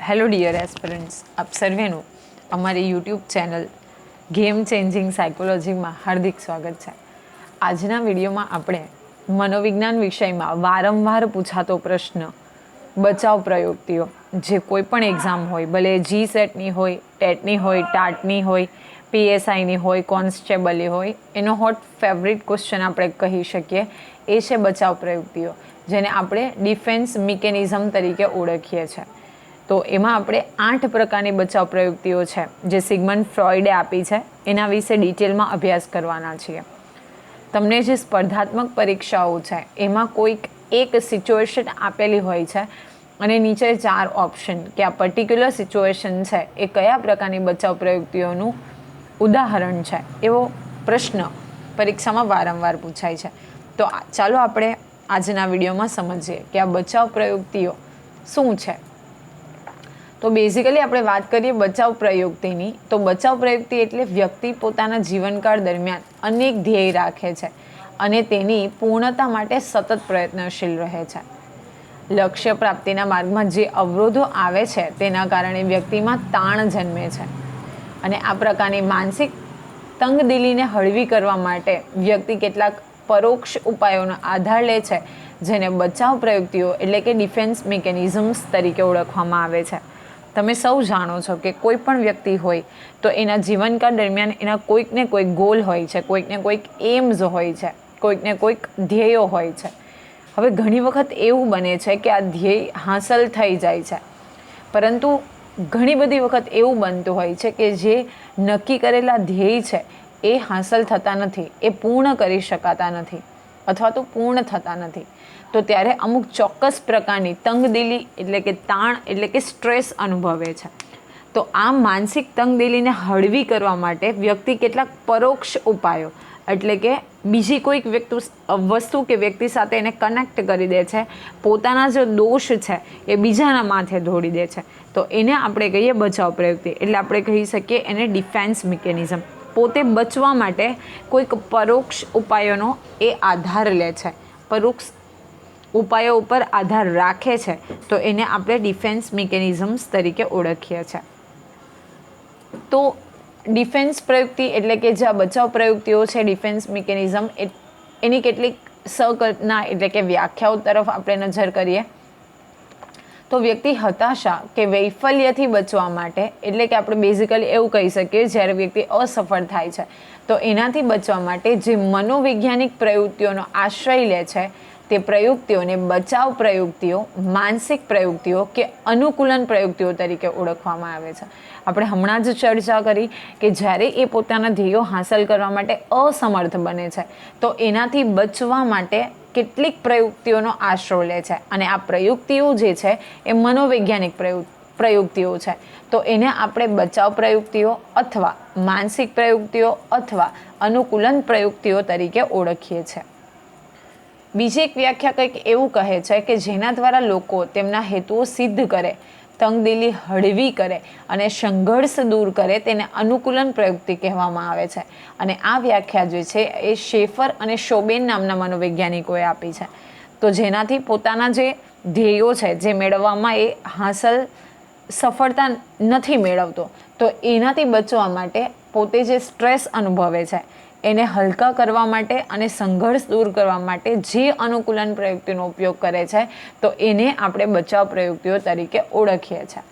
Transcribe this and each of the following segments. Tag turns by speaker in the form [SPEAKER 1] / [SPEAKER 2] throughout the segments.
[SPEAKER 1] Hello dear aspirants, આપ સર્વેનું અમારી YouTube channel game changing સાયકોલોજીમાં હાર્દિક સ્વાગત છે. આજના વિડીયોમાં આપણે મનોવિજ્ઞાન વિષયમાં વારંવાર પૂછાતો પ્રશ્ન બચાવ પ્રયુક્તિઓ, જે કોઈ પણ એક્ઝામ હોય, ભલે જી સેટની હોય, ટેટની હોય, ટાટની હોય, પીએસઆઈની હોય, કોન્સ્ટેબલની હોય, એનો હોટ ફેવરિટ ક્વેશ્ચન આપણે કહી શકીએ એ છે બચાવ પ્રયુક્તિઓ, જેને આપણે ડિફેન્સ મિકેનિઝમ તરીકે ઓળખીએ છીએ. તો એમાં આપણે 8 પ્રકારની બચાવ પ્રયુક્તિઓ છે જે સિગમન્ડ ફ્રોઈડે આપી છે, એના વિશે ડિટેલમાં અભ્યાસ કરવાના છીએ. તમને જે સ્પર્ધાત્મક પરીક્ષાઓ છે એમાં કોઈક એક સિચ્યુએશન આપેલી હોય છે અને નીચે 4 ઓપ્શન કે આ પર્ટિક્યુલર સિચ્યુએશન છે એ કયા પ્રકારની બચાવ પ્રયુક્તિઓનું ઉદાહરણ છે, એવો પ્રશ્ન પરીક્ષામાં વારંવાર પૂછાય છે. તો ચાલો આપણે આજના વિડીયોમાં સમજીએ કે આ બચાવ પ્રયુક્તિઓ શું છે. તો બેઝિકલી આપણે વાત કરીએ બચાવ પ્રયુક્તિની, તો બચાવ પ્રયુક્તિ એટલે વ્યક્તિ પોતાના જીવનકાળ દરમિયાન અનેક ધ્યેય રાખે છે અને તેની પૂર્ણતા માટે સતત પ્રયત્નશીલ રહે છે. લક્ષ્ય પ્રાપ્તિના માર્ગમાં જે અવરોધો આવે છે તેના કારણે વ્યક્તિમાં તાણ જન્મે છે અને આ પ્રકારની માનસિક તંગદિલીને હળવી કરવા માટે વ્યક્તિ કેટલાક પરોક્ષ ઉપાયોનો આધાર લે છે, જેને બચાવ પ્રયુક્તિઓ એટલે કે ડિફેન્સ મિકેનિઝમ્સ તરીકે ઓળખવામાં આવે છે. તમે સૌ જાણો છો કે કોઈ પણ વ્યક્તિ હોય તો એના જીવનકાળ દરમિયાન એના કોઈક ને કોઈક ગોલ હોય છે, કોઈક ને કોઈક એમ્સ હોય છે, કોઈક ને કોઈક ધ્યેયો હોય છે. હવે ઘણી વખત એવું બને છે કે આ ધ્યેય હાંસલ થઈ જાય છે, પરંતુ ઘણી બધી વખત એવું બનતું હોય છે કે જે નક્કી કરેલા ધ્યેય છે એ હાંસલ થતા નથી, એ પૂર્ણ કરી શકાતા નથી અથવા તો પૂર્ણ થતા નથી. તો ત્યારે અમુક ચોક્કસ પ્રકારની તંગદિલી એટલે કે તાણ એટલે કે સ્ટ્રેસ અનુભવે છે. તો આ માનસિક તંગદિલીને હળવી કરવા માટે વ્યક્તિ કેટલાક પરોક્ષ ઉપાયો એટલે કે બીજી કોઈક વસ્તુ કે વ્યક્તિ સાથે એને કનેક્ટ કરી દે છે, પોતાના જે દોષ છે એ બીજાના માથે ઢોળી દે છે. તો એને આપણે કહીએ બચાવ પ્રયુક્તિ, એટલે આપણે કહી શકીએ એને ડિફેન્સ મિકેનિઝમ. પોતે બચવા માટે કોઈક પરોક્ષ ઉપાયોનો એ આધાર લે છે, પરોક્ષ ઉપાયો ઉપર આધાર રાખે છે, તો એને આપણે ડિફેન્સ મિકેનિઝમ્સ તરીકે ઓળખીએ છીએ. તો ડિફેન્સ પ્રયુક્તિ એટલે કે જે આ બચાવ પ્રયુક્તિઓ છે, ડિફેન્સ મિકેનિઝમ, એની કેટલીક સંકલ્પના એટલે કે વ્યાખ્યાઓ તરફ આપણે નજર કરીએ તો વ્યક્તિ હતાશા કે વૈફલ્યથી બચવા માટે, એટલે કે આપણે બેઝિકલી એવું કહી શકીએ જ્યારે વ્યક્તિ અસફળ થાય છે તો એનાથી બચવા માટે જે મનોવૈજ્ઞાનિક પ્રયુક્તિઓનો આશ્રય લે છે તે પ્રયુક્તિઓને બચાવ પ્રયુક્તિઓ, માનસિક પ્રયુક્તિઓ કે અનુકૂલન પ્રયુક્તિઓ તરીકે ઓળખવામાં આવે છે. આપણે હમણાં જ ચર્ચા કરી કે જ્યારે એ પોતાના ધ્યેયો હાંસલ કરવા માટે અસમર્થ બને છે તો એનાથી બચવા માટે કેટલીક પ્રયુક્તિઓનો આશરો લે છે અને આ પ્રયુક્તિઓ જે છે એ મનોવૈજ્ઞાનિક પ્રયુક્તિઓ છે. તો એને આપણે બચાવ પ્રયુક્તિઓ અથવા માનસિક પ્રયુક્તિઓ અથવા અનુકૂલન પ્રયુક્તિઓ તરીકે ઓળખીએ છીએ. બીજી એક વ્યાખ્યા કંઈક એવું કહે છે કે જેના દ્વારા લોકો તેમના હેતુઓ સિદ્ધ કરે, તંગદિલી હળવી કરે અને સંઘર્ષ દૂર કરે, તેને અનુકૂલન પ્રયુક્તિ કહેવામાં આવે છે. અને આ વ્યાખ્યા જે છે એ શેફર અને શોબેન નામના મનોવૈજ્ઞાનિકોએ આપી છે. તો જેનાથી પોતાના જે ધ્યેયો છે જે મેળવવામાં એ સફળતા નથી મેળવતો, તો એનાથી બચવા માટે પોતે જે સ્ટ્રેસ અનુભવે છે એને હલકા કરવા માટે અને સંઘર્ષ દૂર કરવા માટે જે અનુકૂલન પ્રયુક્તિનો ઉપયોગ કરે છે તો એને આપણે બચાવ પ્રયુક્તિઓ તરીકે ઓળખીએ છીએ.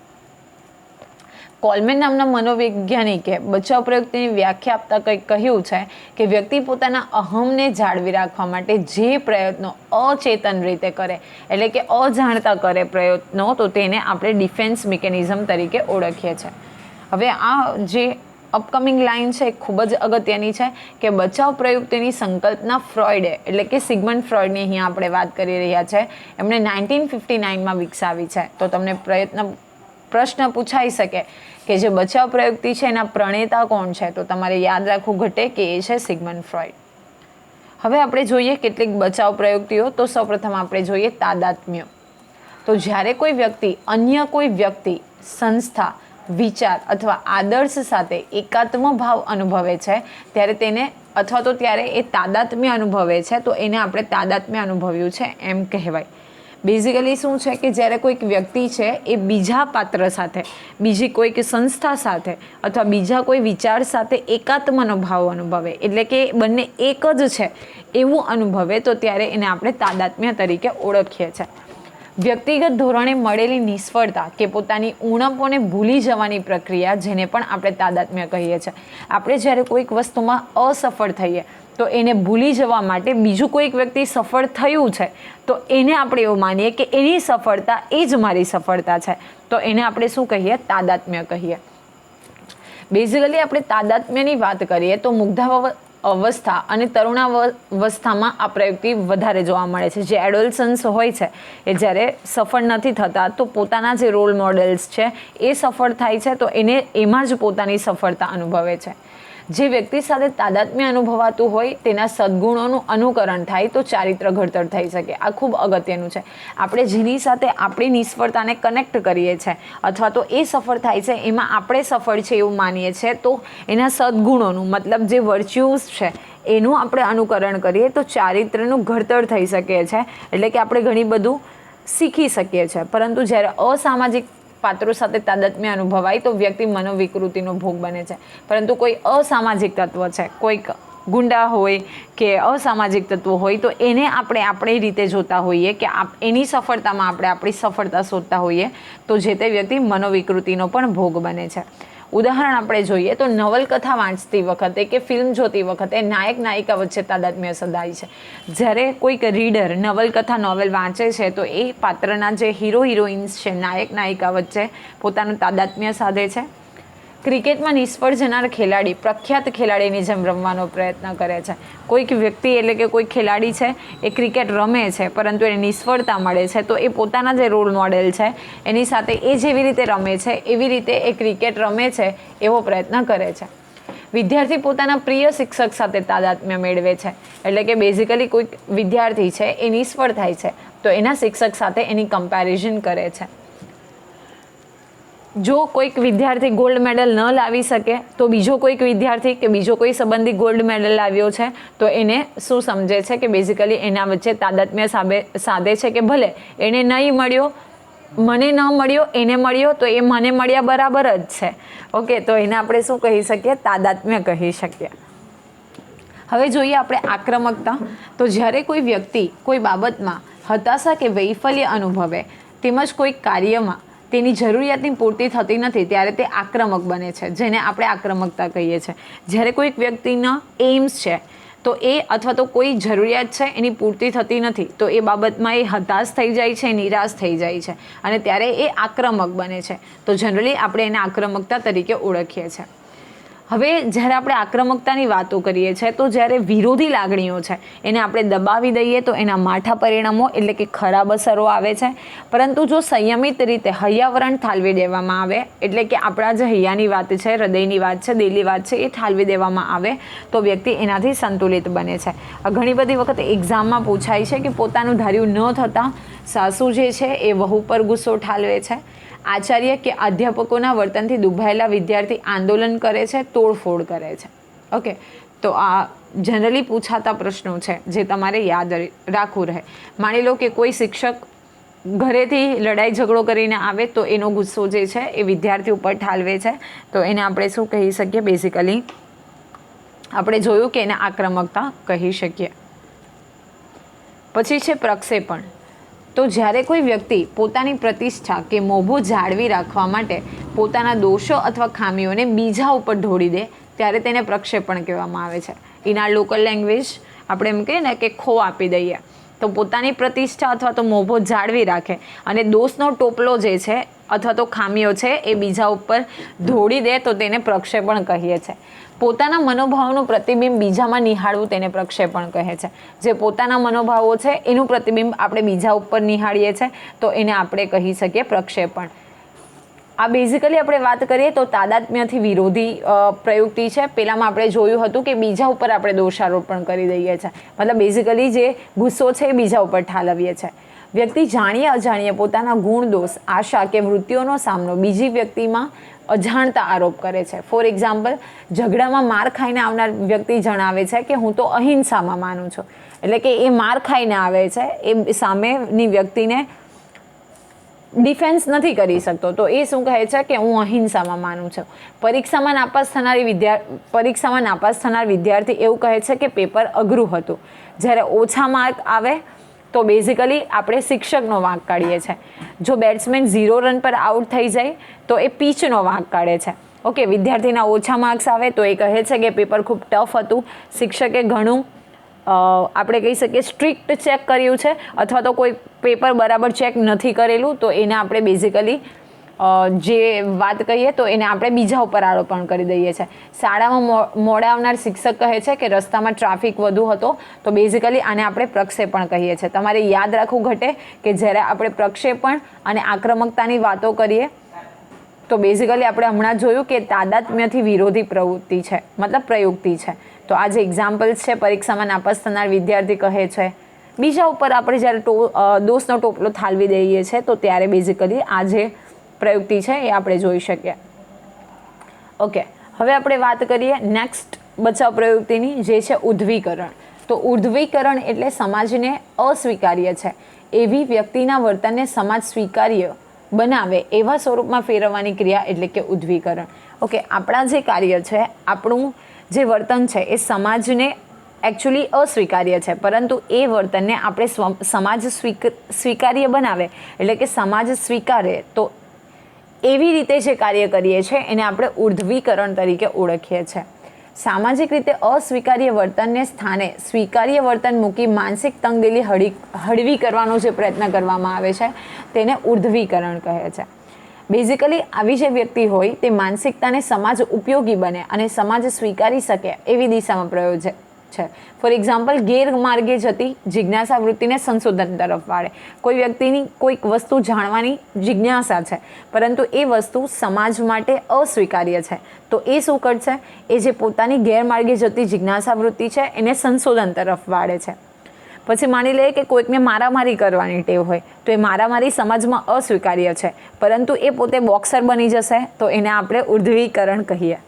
[SPEAKER 1] કોલમેન નામના મનોવૈજ્ઞાનિકે બચાવ પ્રયુક્તિની વ્યાખ્યા આપતા કંઈક કહ્યું છે કે વ્યક્તિ પોતાના અહમને જાળવી રાખવા માટે જે પ્રયત્નો અચેતન રીતે કરે એટલે કે અજાણતા કરે પ્રયત્નો, તો તેને આપણે ડિફેન્સ મિકેનિઝમ તરીકે ઓળખીએ છીએ. હવે આ જે અપકમિંગ લાઇન છે ખૂબ જ અગત્યની છે કે બચાવ પ્રયુક્તિની સંકલ્પના ફ્રોઈડે એટલે કે સિગમન્ડ ફ્રોઈડની અહીંયા આપણે વાત કરી રહ્યા છે, એમણે 1959માં વિકસાવી છે. તો તમને પ્રશ્ન પૂછાઈ શકે કે જે બચાવ પ્રયુક્તિ છે એના પ્રણેતા કોણ છે, તો તમારે યાદ રાખવું ઘટે કે એ છે સિગમન્ડ ફ્રોઈડ. હવે આપણે જોઈએ કેટલીક બચાવ પ્રયુક્તિઓ. તો સૌપ્રથમ આપણે જોઈએ તાદાત્મ્ય. તો જ્યારે કોઈ વ્યક્તિ અન્ય કોઈ વ્યક્તિ, સંસ્થા, વિચાર અથવા આદર્શ સાથે એકાત્મ ભાવ અનુભવે છે ત્યારે તેને અથવા તો ત્યારે એ તાદાત્મ્ય અનુભવે છે, તો એને આપણે તાદાત્મ્ય અનુભવ્યું છે એમ કહેવાય. બેઝિકલી શું છે કે જ્યારે કોઈક વ્યક્તિ છે એ બીજા પાત્ર સાથે, બીજી કોઈક સંસ્થા સાથે અથવા બીજા કોઈ વિચાર સાથે એકાત્મનો ભાવ અનુભવે, એટલે કે બંને એક જ છે એવું અનુભવે, તો ત્યારે એને આપણે તાદાત્મ્ય તરીકે ઓળખીએ છીએ. વ્યક્તિગત ધોરણે મળેલી નિષ્ફળતા કે પોતાની ઉણપોને ભૂલી જવાની પ્રક્રિયા, જેને પણ આપણે તાદાત્મ્ય કહીએ છીએ. આપણે જ્યારે કોઈક વસ્તુમાં અસફળ થઈએ તો એને ભૂલી જવા માટે બીજું કોઈક વ્યક્તિ સફળ થયું છે તો એને આપણે એવું માનીએ કે એની સફળતા એ જ મારી સફળતા છે, તો એને આપણે શું કહીએ? તાદાત્મ્ય કહીએ. બેઝિકલી આપણે તાદાત્મ્યની વાત કરીએ તો મુગ્ધાવસ્થા અને તરુણાવસ્થામાં આ પ્રવૃત્તિ વધારે જોવા મળે છે. જે એડોલસન્સ હોય છે એ જ્યારે સફળ નથી થતા તો પોતાના જે રોલ મોડેલ્સ છે એ સફળ થાય છે, તો એને એમાં જ પોતાની સફળતા અનુભવે છે. જે વ્યક્તિ સાથે તાદાત્મ્ય અનુભવાતું હોય તેના સદ્ગુણોનું અનુકરણ થાય તો ચારિત્ર ઘડતર થઈ શકે. આ ખૂબ અગત્યનું છે. આપણે જેની સાથે આપણી નિષ્ફળતાને કનેક્ટ કરીએ છીએ અથવા તો એ સફળ થાય છે એમાં આપણે સફળ છે એવું માનીએ છીએ, તો એના સદ્ગુણોનું મતલબ જે વર્ચ્યુઝ છે એનું આપણે અનુકરણ કરીએ તો ચારિત્રનું ઘડતર થઈ શકે છે, એટલે કે આપણે ઘણી બધું શીખી શકીએ છીએ. પરંતુ જ્યારે અસામાજિક પાત્રો સાથે તાદાત્મ્ય અનુભવાય તો વ્યક્તિ મનોવિકૃતિનો ભોગ બને છે. પરંતુ કોઈ અસામાજિક તત્વ છે, કોઈક ગુંડા હોય કે અસામાજિક તત્વો હોય, તો એને આપણે આપણી રીતે જોતા હોઈએ કે એની સફળતામાં આપણે આપણી સફળતા શોધતા હોઈએ, તો જે તે વ્યક્તિ મનોવિકૃતિનો પણ ભોગ બને છે. ઉદાહરણ આપણે જોઈએ તો નવલકથા વાંચતી વખતે કે ફિલ્મ જોતી વખતે નાયક નાયિકા વચ્ચે તાદાત્મ્ય સદાય છે. જ્યારે કોઈક રીડર નવલકથા નોવેલ વાંચે છે તો એ પાત્રના જે હીરો હિરોઈન્સ છે, નાયક નાયિકા વચ્ચે પોતાનું તાદાત્મ્ય સાધે છે. ક્રિકેટમાં નિષ્ફળ જનાર ખેલાડી પ્રખ્યાત ખેલાડીની જેમ રમવાનો પ્રયત્ન કરે છે. કોઈક વ્યક્તિ એટલે કે કોઈ ખેલાડી છે એ ક્રિકેટ રમે છે પરંતુ એને નિષ્ફળતા મળે છે, તો એ પોતાના જે રોલ મોડેલ છે એની સાથે એ જેવી રીતે રમે છે એવી રીતે એ ક્રિકેટ રમે છે એવો પ્રયત્ન કરે છે. વિદ્યાર્થી પોતાના પ્રિય શિક્ષક સાથે તાદાત્મ્ય મેળવે છે, એટલે કે બેઝિકલી કોઈક વિદ્યાર્થી છે એ નિષ્ફળ થાય છે તો એના શિક્ષક સાથે એની કમ્પેરિઝન કરે છે. જો કોઈક વિદ્યાર્થી ગોલ્ડ મેડલ ન લાવી શકે તો બીજો કોઈક વિદ્યાર્થી કે બીજો કોઈ સંબંધી ગોલ્ડ મેડલ લાવ્યો છે તો એને શું સમજે છે કે બેઝિકલી એના વચ્ચે તાદાત્મ્ય સાધે છે કે ભલે એને નહીં મળ્યો, મને ન મળ્યો, એને મળ્યો તો એ મને મળ્યા બરાબર જ છે. ઓકે, તો એને આપણે શું કહી શકીએ? તાદાત્મ્ય કહી શકીએ. હવે જોઈએ આપણે આક્રમકતા. તો જ્યારે કોઈ વ્યક્તિ કોઈ બાબતમાં હતાશા કે વૈફલ્ય અનુભવે તેમજ કોઈક કાર્યમાં તેની જરૂરિયાતની પૂર્તિ થતી નથી ત્યારે તે આક્રમક બને છે, જેને આપણે આક્રમકતા કહીએ છીએ. જ્યારે કોઈક વ્યક્તિના એમ્સ છે તો એ અથવા તો કોઈ જરૂરિયાત છે એની પૂર્તિ થતી નથી તો એ બાબતમાં એ હતાશ થઈ જાય છે, નિરાશ થઈ જાય છે અને ત્યારે એ આક્રમક બને છે. તો જનરલી આપણે એને આક્રમકતા તરીકે ઓળખીએ છીએ. હવે જ્યારે આપણે આક્રમકતાની વાતો કરીએ છીએ તો જ્યારે વિરોધી લાગણીઓ છે એને આપણે દબાવી દઈએ તો એના માઠા પરિણામો એટલે કે ખરાબ અસરો આવે છે. પરંતુ જો સંયમિત રીતે હૈયાવરણ ઠાલવી દેવામાં આવે, એટલે કે આપણા જે હૈયાની વાત છે, હૃદયની વાત છે, દિલની વાત છે એ ઠાલવી દેવામાં આવે તો વ્યક્તિ એનાથી સંતુલિત બને છે. ઘણી બધી વખત એક્ઝામમાં પૂછાય છે કે પોતાનું ધાર્યું ન થતાં સાસુ જે છે એ વહુ પર ગુસ્સો ઠાલવે છે. આચાર્ય કે અધ્યાપકોના વર્તનથી દુભાયેલા વિદ્યાર્થી આંદોલન કરે છે, તોડફોડ કરે છે. ઓકે, તો આ જનરલી પૂછાતા પ્રશ્નો છે જે તમારે યાદ રાખવું રહે. માની લો કે કોઈ શિક્ષક ઘરેથી લડાઈ ઝઘડો કરીને આવે તો એનો ગુસ્સો જે છે એ વિદ્યાર્થી ઉપર ઠાલવે છે, તો એને આપણે શું કહી શકીએ? બેઝિકલી આપણે જોયું કે એને આક્રમકતા કહી શકીએ. પછી છે પ્રક્ષેપણ. તો જ્યારે કોઈ વ્યક્તિ પોતાની પ્રતિષ્ઠા કે મોભો જાળવી રાખવા માટે પોતાના દોષો અથવા ખામીઓને બીજા ઉપર ઢોળી દે ત્યારે તેને પ્રક્ષેપણ કહેવામાં આવે છે. ઇન આર લોકલ લેંગ્વેજ આપણે એમ કહીએ ને કે ખો આપી દઈએ. તો પોતાની પ્રતિષ્ઠા અથવા તો મોભો જાળવી રાખે અને દોષનો ટોપલો જે છે અથવા તો ખામીઓ છે એ બીજા ઉપર ઢોળી દે તો તેને પ્રક્ષેપણ કહીએ છીએ. પોતાના મનોભાવનું પ્રતિબિંબ બીજામાં નિહાળવું તેને પ્રક્ષેપણ કહે છે. જે પોતાના મનોભાવો છે એનું પ્રતિબિંબ આપણે બીજા ઉપર નિહાળીએ છીએ તો એને આપણે કહી શકીએ પ્રક્ષેપણ. આ બેઝિકલી આપણે વાત કરીએ તો તાદાત્મ્યથી વિરોધી પ્રયુક્તિ છે. પહેલામાં આપણે જોયું હતું કે બીજા ઉપર આપણે દોષારોપણ કરી દઈએ છીએ, મતલબ બેઝિકલી જે ગુસ્સો છે એ બીજા ઉપર ઠાલવીએ છીએ. વ્યક્તિ જાણીએ અજાણીએ પોતાના ગુણ, દોષ, આશા કે વૃત્તિઓનો સામનો બીજી વ્યક્તિમાં અજાણતા આરોપ કરે છે. ફોર એક્ઝામ્પલ, ઝઘડામાં માર ખાઈને આવનાર વ્યક્તિ જણાવે છે કે હું તો અહિંસામાં માનું છું. એટલે કે એ માર ખાઈને આવે છે, એ સામેની વ્યક્તિને ડિફેન્સ નથી કરી શકતો, તો એ શું કહે છે કે હું અહિંસામાં માનું છું. પરીક્ષામાં નાપાસ થનાર વિદ્યાર્થી એવું કહે છે કે પેપર અઘરું હતું. જ્યારે ઓછા માર્ક આવે તો બેઝિકલી આપણે શિક્ષકનો વાંક કાઢીએ છીએ. જો બેટ્સમેન 0 રન પર આઉટ થઈ જાય તો એ પીચનો વાંક કાઢે છે. ઓકે, વિદ્યાર્થીના ઓછા માર્ક્સ આવે તો એ કહે છે કે પેપર ખૂબ ટફ હતું, શિક્ષકે ઘણું આપણે કહી શકીએ સ્ટ્રિક્ટ ચેક કર્યું છે, અથવા તો કોઈ પેપર બરાબર ચેક નથી કરેલું તો એને આપણે બેઝિકલી જે વાત કહીએ તો એને આપણે બીજા ઉપર આરોપણ કરી દઈએ છીએ. શાળામાં મોડા આવનાર શિક્ષક કહે છે કે રસ્તામાં ટ્રાફિક વધુ હતો, તો બેઝિકલી આને આપણે પ્રક્ષેપણ કહીએ છીએ. તમારે યાદ રાખવું ઘટે કે જ્યારે આપણે પ્રક્ષેપણ અને આક્રમકતાની વાતો કરીએ તો બેઝિકલી આપણે હમણાં જોયું કે તાદાત્મ્યથી વિરોધી પ્રવૃત્તિ છે, મતલબ પ્રયુક્તિ છે. તો આ જે એક્ઝામ્પલ્સ છે, પરીક્ષામાં નાપાસ થનાર વિદ્યાર્થી કહે છે, બીજા ઉપર આપણે જ્યારે દોષનો ટોપલો ઠાલવી દઈએ છીએ તો ત્યારે બેઝિકલી આ જે પ્રયુક્તિ છે એ આપણે જોઈ શકીએ. ઓકે, હવે આપણે વાત કરીએ નેક્સ્ટ બચાવ પ્રયુક્તિની, જે છે ઉર્ધ્વીકરણ. તો ઉર્ધ્વીકરણ એટલે સમાજને અસ્વીકાર્ય છે એવી વ્યક્તિના વર્તનને સમાજ સ્વીકાર્ય બનાવે એવા સ્વરૂપમાં ફેરવવાની ક્રિયા એટલે કે ઉર્ધ્વીકરણ. ઓકે, આપણા જે કાર્ય છે, આપણું જે વર્તન છે એ સમાજને એકચ્યુઅલી અસ્વીકાર્ય છે, પરંતુ એ વર્તનને આપણે સમાજ સ્વીકાર્ય બનાવે એટલે કે સમાજ સ્વીકારે તો એવી રીતે જે કાર્ય કરીએ છીએ એને આપણે ઉર્ધ્વીકરણ તરીકે ઓળખીએ છીએ. સામાજિક રીતે અસ્વીકાર્ય વર્તનને સ્થાને સ્વીકાર્ય વર્તન મૂકી માનસિક તંગદિલી હળવી કરવાનો જે પ્રયત્ન કરવામાં આવે છે તેને ઉર્ધ્વીકરણ કહે છે. બેઝિકલી આવી જે વ્યક્તિ હોય તે માનસિકતાને સમાજ ઉપયોગી બને અને સમાજ સ્વીકારી શકે એવી દિશામાં પ્રયોજે છે. ફોર એક્ઝામ્પલ, ગેરમાર્ગે જતી જિજ્ઞાસા વૃત્તિને સંશોધન તરફ વાળે. કોઈ વ્યક્તિની કોઈક વસ્તુ જાણવાની જિજ્ઞાસા છે, પરંતુ એ વસ્તુ સમાજ માટે અસ્વીકાર્ય છે, તો એ શું કરશે? એ જે પોતાની ગેરમાર્ગે જતી જિજ્ઞાસા વૃત્તિ છે એને સંશોધન તરફ વાળે છે. પછી માની લઈએ કે કોઈકને મારામારી કરવાની ટેવ હોય તો એ મારામારી સમાજમાં અસ્વીકાર્ય છે, પરંતુ એ પોતે બોક્સર બની જશે તો એને આપણે ઉર્ધ્વીકરણ કહીએ.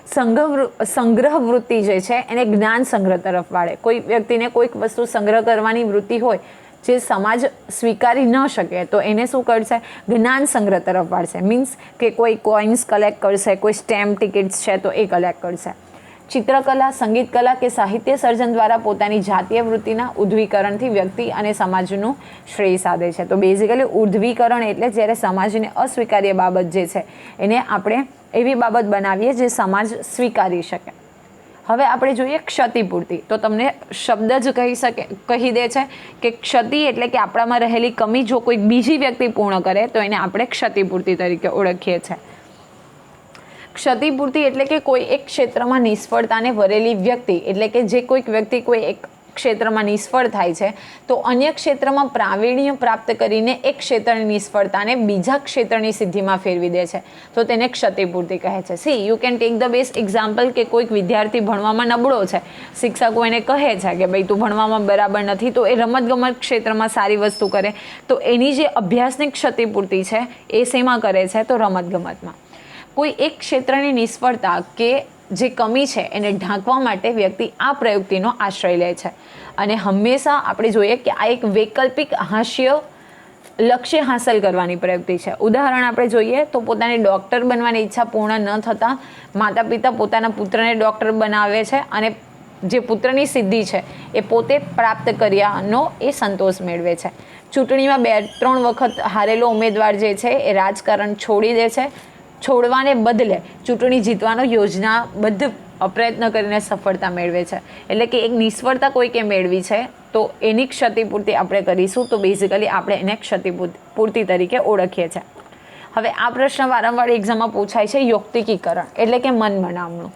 [SPEAKER 1] સંગ્રહ વૃત્તિ જે છે એને જ્ઞાન સંગ્રહ તરફ વાળે. કોઈ વ્યક્તિને કોઈક વસ્તુ સંગ્રહ કરવાની વૃત્તિ હોય જે સમાજ સ્વીકારી ન શકે તો એને શું કરશે? જ્ઞાન સંગ્રહ તરફ વાળશે. મીન્સ કે કોઈ કોઇન્સ કલેક્ટ કરશે, કોઈ સ્ટેમ્પ ટિકિટ્સ છે તો એ કલેક્ટ કરશે. ચિત્રકલા, સંગીત કલા કે સાહિત્ય સર્જન દ્વારા પોતાની જાતીય વૃત્તિના ઉર્ધ્વીકરણથી વ્યક્તિ અને સમાજનું શ્રેય સાધે છે. તો બેઝિકલી ઉર્ધ્વીકરણ એટલે જ્યારે સમાજને અસ્વીકાર્ય બાબત જે છે એને આપણે એવી બાબત બનાવીએ જે સમાજ સ્વીકારી શકે. હવે આપણે જોઈએ ક્ષતિપૂર્તિ. તો તમને શબ્દ જ કહી દે છે કે ક્ષતિ એટલે કે આપણામાં રહેલી કમી જો કોઈક બીજી વ્યક્તિ પૂર્ણ કરે તો એને આપણે ક્ષતિપૂર્તિ તરીકે ઓળખીએ છીએ. ક્ષતિપૂર્તિ એટલે કે કોઈ એક ક્ષેત્રમાં નિષ્ફળતાને વરેલી વ્યક્તિ, એટલે કે જે કોઈક વ્યક્તિ કોઈ એક ક્ષેત્રમાં નિષ્ફળ થાય છે તો અન્ય ક્ષેત્રમાં પ્રાવીણ્ય પ્રાપ્ત કરીને એક ક્ષેત્રની નિષ્ફળતાને બીજા ક્ષેત્રની સિદ્ધિમાં ફેરવી દે છે તો તેને ક્ષતિપૂર્તિ કહે છે. C you can take the best example કે કોઈક વિદ્યાર્થી ભણવામાં નબળો છે, શિક્ષકો એને કહે છે કે ભાઈ તું ભણવામાં બરાબર નથી, તો એ રમતગમત ક્ષેત્રમાં સારી વસ્તુ કરે તો એની જે અભ્યાસની ક્ષતિપૂર્તિ છે એ શેમાં કરે છે? તો રમતગમતમાં. કોઈ એક ક્ષેત્રની નિષ્ફળતા કે જે કમી છે એને ઢાંકવા માટે વ્યક્તિ આ પ્રયુક્તિનો આશ્રય લે છે અને હંમેશા આપણે જોઈએ કે આ એક વૈકલ્પિક હાસ્ય લક્ષ્ય હાંસલ કરવાની પ્રયુક્તિ છે. ઉદાહરણ આપણે જોઈએ તો પોતાની ડૉક્ટર બનવાની ઈચ્છા પૂર્ણ ન થતાં માતા પિતા પોતાના પુત્રને ડૉક્ટર બનાવે છે અને જે પુત્રની સિદ્ધિ છે એ પોતે પ્રાપ્ત કર્યાનો એ સંતોષ મેળવે છે. ચૂંટણીમાં 2-3 વખત હારેલો ઉમેદવાર જે છે એ રાજકારણ છોડી દે છે. છોડવાને બદલે ચૂંટણી જીતવાનો યોજનાબદ્ધ પ્રયત્ન કરીને સફળતા મેળવે છે. એટલે કે એક નિષ્ફળતા કોઈકે મેળવી છે તો એની ક્ષતિપૂર્તિ આપણે કરીશું, તો બેઝિકલી આપણે એને ક્ષતિપૂર્તિ તરીકે ઓળખીએ છીએ. હવે આ પ્રશ્ન વારંવાર એક્ઝામમાં પૂછાય છે, યૌક્તિકીકરણ એટલે કે મન મનાવવું.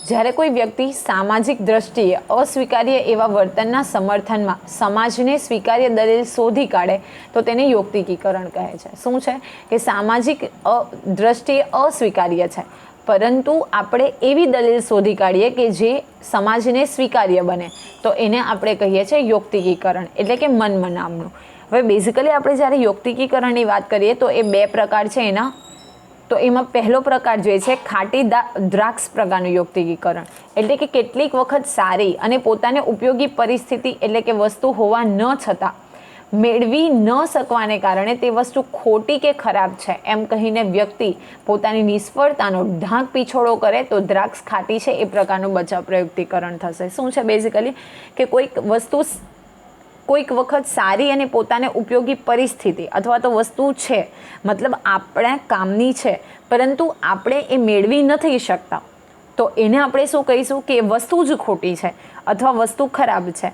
[SPEAKER 1] જ્યારે કોઈ વ્યક્તિ સામાજિક દ્રષ્ટિએ અસ્વીકાર્ય એવા વર્તનના સમર્થનમાં સમાજને સ્વીકાર્ય દલીલ શોધી કાઢે તો તેને યૌક્તિકીકરણ કહે છે. શું છે? કે સામાજિક દ્રષ્ટિએ અસ્વીકાર્ય છે પરંતુ આપણે એવી દલીલ શોધી કાઢીએ કે જે સમાજને સ્વીકાર્ય બને તો એને આપણે કહીએ છીએ યૌક્તિકીકરણ એટલે કે મન મનાવવું. હવે બેઝિકલી આપણે જ્યારે યૌક્તિકીકરણની વાત કરીએ તો એ 2 પ્રકાર છે એના. તો એમાં પહેલો પ્રકાર જોઈએ છે ખાટી દ્રાક્ષ પ્રકારનું યૌક્તિકીકરણ. એટલે કે કેટલીક વખત સારી અને પોતાને ઉપયોગી પરિસ્થિતિ એટલે કે વસ્તુ હોવા ન છતાં મેળવી ન શકવાને કારણે તે વસ્તુ ખોટી કે ખરાબ છે એમ કહીને વ્યક્તિ પોતાની નિષ્ફળતાનો ઢાંક પીછોડો કરે તો દ્રાક્ષ ખાટી છે એ પ્રકારનું બચાવ પ્રયુક્તિકરણ થશે. શું છે બેઝિકલી કે કોઈક વખત સારી અને પોતાને ઉપયોગી પરિસ્થિતિ અથવા તો વસ્તુ છે, મતલબ આપણા કામની છે, પરંતુ આપણે એ મેળવી નથી શકતા, તો એને આપણે શું કહીશું કે વસ્તુ જ ખોટી છે અથવા વસ્તુ ખરાબ છે.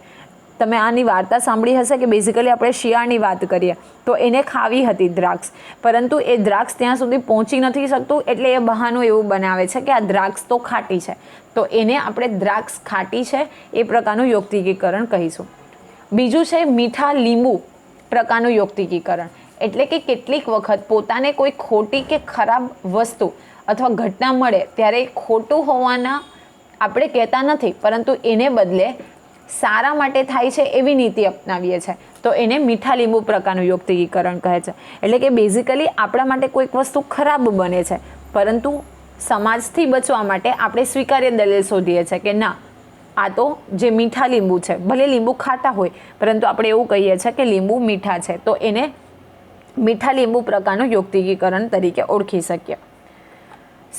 [SPEAKER 1] તમે આની વાર્તા સાંભળી હશે કે બેઝિકલી આપણે શિયાળની વાત કરીએ તો એને ખાવી હતી દ્રાક્ષ, પરંતુ એ દ્રાક્ષ ત્યાં સુધી પહોંચી નથી શકતું એટલે એ બહાનું એવું બનાવે છે કે આ દ્રાક્ષ તો ખાટી છે, તો એને આપણે દ્રાક્ષ ખાટી છે એ પ્રકારનું યૌક્તિકીકરણ કહીશું. બીજું છે મીઠા લીંબુ પ્રકારનું યૌક્તિકીકરણ. એટલે કે કેટલીક વખત પોતાને કોઈ ખોટી કે ખરાબ વસ્તુ અથવા ઘટના મળે ત્યારે ખોટું હોવાના આપણે કહેતા નથી, પરંતુ એને બદલે સારા માટે થાય છે એવી નીતિ અપનાવીએ છીએ, તો એને મીઠા લીંબુ પ્રકારનું યૌક્તિકીકરણ કહે છે. એટલે કે બેઝિકલી આપણા માટે કોઈક વસ્તુ ખરાબ બને છે, પરંતુ સમાજથી બચવા માટે આપણે સ્વીકાર્ય દલીલ શોધીએ છીએ કે ના, આ તો જે મીઠા લીંબુ છે, ભલે લીંબુ ખાટા હોય પરંતુ આપણે એવું કહીએ છીએ કે લીંબુ મીઠા છે, તો એને મીઠા લીંબુ પ્રકારનું યૌક્તિકીકરણ તરીકે ઓળખી શકીએ.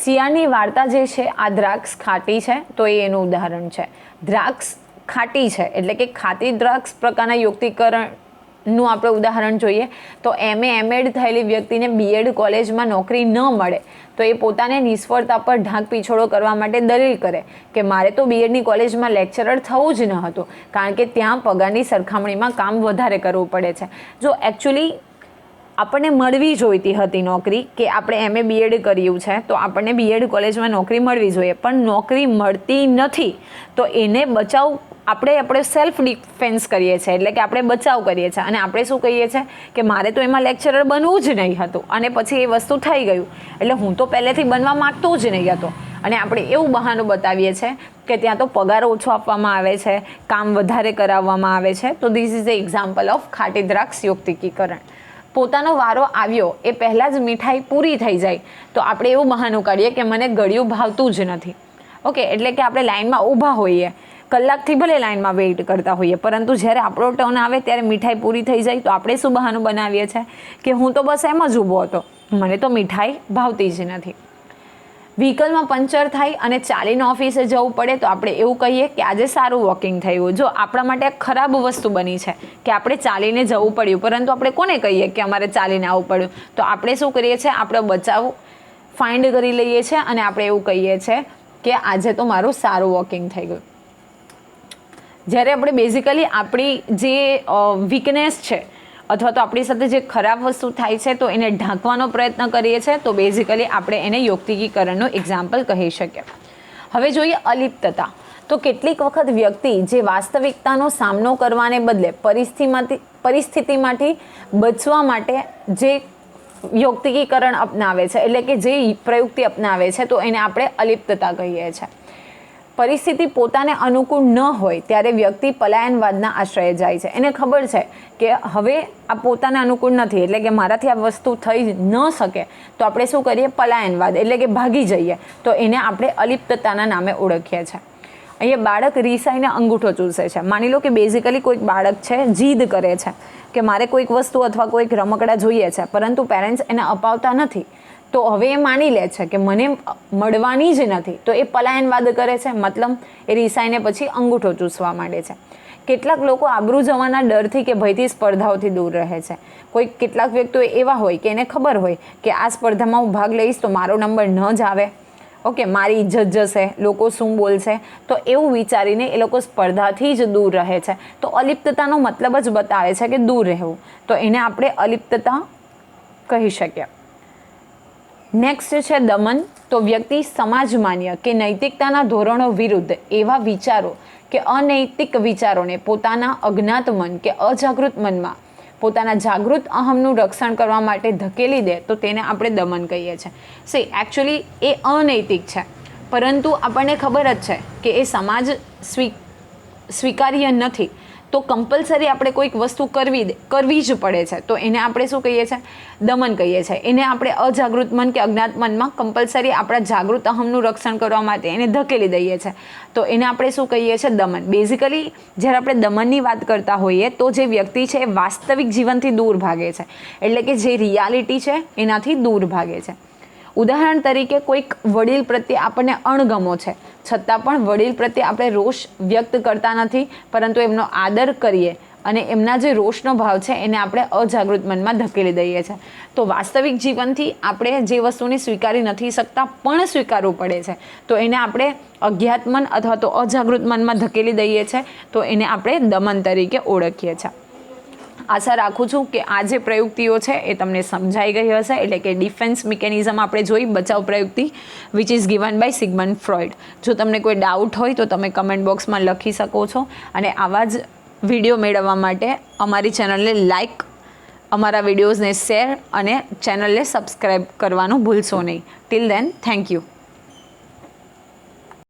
[SPEAKER 1] શિયાળની વાર્તા જે છે આ દ્રાક્ષ ખાટી છે તો એ એનું ઉદાહરણ છે. દ્રાક્ષ ખાટી છે એટલે કે ખાટી દ્રાક્ષ પ્રકારના યૌક્તિકરણનું આપણે ઉદાહરણ જોઈએ તો એમએડ થયેલી વ્યક્તિને બીએડ કોલેજમાં નોકરી ન મળે તો એ પોતાને નિષ્ફળતા પર ઢાંક પીછોડો કરવા માટે દલીલ કરે કે મારે તો બીએડની કોલેજમાં લેક્ચરર થવું જ ન હતું, કારણ કે ત્યાં પગારની સરખામણીમાં કામ વધારે કરવું પડે છે. જો એકચ્યુઅલી આપણને મળવી જોઈતી હતી નોકરી, કે આપણે બીએડ કર્યું છે તો આપણને બીએડ કોલેજમાં નોકરી મળવી જોઈએ, પણ નોકરી મળતી નથી, તો એને બચાવ આપણે સેલ્ફ ડિફેન્સ કરીએ છીએ, એટલે કે આપણે બચાવ કરીએ છીએ અને આપણે શું કહીએ છીએ કે મારે તો એમાં લેક્ચરર બનવું જ નહીં હતું અને પછી એ વસ્તુ થઈ ગયું, એટલે હું તો પહેલેથી બનવા માગતો જ નહીં હતો. અને આપણે એવું બહાનું બતાવીએ છીએ કે ત્યાં તો પગાર ઓછો આપવામાં આવે છે, કામ વધારે કરાવવામાં આવે છે. તો this is the example of ખાટી દ્રાક્ષ યૌક્તિકીકરણ. પોતાનો વારો આવ્યો એ પહેલાં જ મીઠાઈ પૂરી થઈ જાય તો આપણે એવું બહાનું કાઢીએ કે મને ગળ્યું ભાવતું જ નથી. ઓકે, એટલે કે આપણે લાઇનમાં ઊભા હોઈએ, કલાકથી ભલે લાઇનમાં વેઇટ કરતા હોઈએ, પરંતુ જ્યારે આપણો ટર્ન આવે ત્યારે મીઠાઈ પૂરી થઈ જાય તો આપણે શું બહાનું બનાવીએ છીએ કે હું તો બસ એમ જ ઊભો હતો, મને તો મીઠાઈ ભાવતી જ નથી. વ્હીકલમાં પંચર થાય અને ચાલીને ઓફિસે જવું પડે તો આપણે એવું કહીએ કે આજે સારું વોકિંગ થયું. જો આપણા માટે ખરાબ વસ્તુ બની છે કે આપણે ચાલીને જવું પડ્યું, પરંતુ આપણે કોને કહીએ કે અમારે ચાલીને આવવું પડ્યું, તો આપણે શું કરીએ છીએ, આપણે બચાવ ફાઇન્ડ કરી લઈએ છીએ અને આપણે એવું કહીએ છીએ કે આજે તો મારું સારું વોકિંગ થઈ ગયું. જ્યારે આપણે બેઝિકલી આપણી જે વીકનેસ છે અથવા તો આપણી સાથે જે ખરાબ વસ્તુ થાય છે તો એને ઢાંકવાનો પ્રયત્ન કરીએ છીએ, તો બેઝિકલી આપણે એને યૌક્તિકીકરણનું એક્ઝામ્પલ કહી શકીએ. હવે જોઈએ અલિપ્તતા. તો કેટલીક વખત વ્યક્તિ જે વાસ્તવિકતાનો સામનો કરવાને બદલે પરિસ્થિતિમાંથી બચવા માટે જે યૌક્તિકીકરણ અપનાવે છે, એટલે કે જે પ્રયુક્તિ અપનાવે છે, તો એને આપણે અલિપ્તતા કહીએ છીએ. પરિસ્થિતિ પોતાને અનુકૂળ ન હોય ત્યારે વ્યક્તિ પલાયનવાદના આશ્રયે જાય છે. એને ખબર છે કે હવે આ પોતાને અનુકૂળ નથી, એટલે કે મારાથી આ વસ્તુ થઈ ન શકે, તો આપણે શું કરીએ, પલાયનવાદ એટલે કે ભાગી જઈએ, તો એને આપણે અલિપ્તતાના નામે ઓળખીએ છીએ. અહીંયા બાળક રીસાઈને અંગૂઠો ચૂસે છે. માની લો કે બેઝિકલી કોઈક બાળક છે, જીદ કરે છે કે મારે કોઈક વસ્તુ અથવા કોઈક રમકડા જોઈએ છે, પરંતુ પેરેન્ટ્સ એને અપાવતા નથી, તો હવે એ માની લે છે કે મને મળવાની જ નથી, તો એ પલાયનવાદ કરે છે, મતલબ એ રીસાઈને પછી અંગૂઠો ચૂસવા માંડે છે. કેટલાક લોકો આબરૂ જવાના ડરથી કે ભયથી સ્પર્ધાઓથી દૂર રહે છે. કેટલાક વ્યક્તિઓ એવા હોય કે એને ખબર હોય કે આ સ્પર્ધામાં હું ભાગ લઈશ તો મારો નંબર ન જ આવે, ઓકે, મારી ઇજ્જત જશે, લોકો શું બોલશે, તો એવું વિચારીને એ લોકો સ્પર્ધાથી જ દૂર રહે છે. તો અલિપ્તતાનો મતલબ જ બતાવે છે કે દૂર રહેવું, તો એને આપણે અલિપ્તતા કહી શકીએ. નેક્સ્ટ છે દમન. તો વ્યક્તિ સમાજમાન્ય કે નૈતિકતાના ધોરણો વિરુદ્ધ એવા વિચારો કે અનૈતિક વિચારોને પોતાના અજ્ઞાત મન કે અજાગૃત મનમાં પોતાના જાગૃત અહમનું રક્ષણ કરવા માટે ધકેલી દે તો તેને આપણે દમન કહીએ છીએ. એકચ્યુઅલી એ અનૈતિક છે, પરંતુ આપણને ખબર જ છે કે એ સમાજ સ્વીકાર્ય નથી, તો કમ્પલસરી આપણે કોઈક વસ્તુ કરવી જ પડે છે, તો એને આપણે શું કહીએ છીએ? દમન કહીએ છીએ. એને આપણે અજાગૃત મન કે અજ્ઞાત મનમાં કમ્પલસરી આપણા જાગૃત અહમનું રક્ષણ કરવા માટે એને ધકેલી દઈએ છીએ, તો એને આપણે શું કહીએ છીએ? દમન. બેઝિકલી જ્યારે આપણે દમનની વાત કરતા હોઈએ તો જે વ્યક્તિ છે એ વાસ્તવિક જીવનથી દૂર ભાગે છે, એટલે કે જે રિયાલિટી છે એનાથી દૂર ભાગે છે. ઉદાહરણ તરીકે કોઈક વડીલ પ્રત્યે આપણને અણગમો છે, છતાં પણ વડીલ પ્રત્યે આપણે રોષ વ્યક્ત કરતા નથી, પરંતુ એમનો આદર કરીએ અને એમના જે રોષનો ભાવ છે એને આપણે અજાગૃત મનમાં ધકેલી દઈએ છીએ. તો વાસ્તવિક જીવનથી આપણે જે વસ્તુને સ્વીકારી નથી શકતા પણ સ્વીકારવું પડે છે, તો એને આપણે અજ્ઞાત મન અથવા તો અજાગૃત મનમાં ધકેલી દઈએ છીએ, તો એને આપણે દમન તરીકે ઓળખીએ છીએ. આશા રાખું છું કે આ જે પ્રયુક્તિઓ છે એ તમને સમજાઈ ગઈ હશે, એટલે કે ડિફેન્સ મિકેનિઝમ આપણે જોઈ, બચાવ પ્રયુક્તિ which is given by Sigmund Freud. જો તમને કોઈ ડાઉટ હોય તો તમે કમેન્ટ બોક્સમાં લખી શકો છો, અને આવા જ વિડીયો મેળવવા માટે અમારી ચેનલને લાઇક, અમારા વિડીયોઝને શેર અને ચેનલને સબસ્ક્રાઈબ કરવાનું ભૂલશો નહીં. Till then, thank you.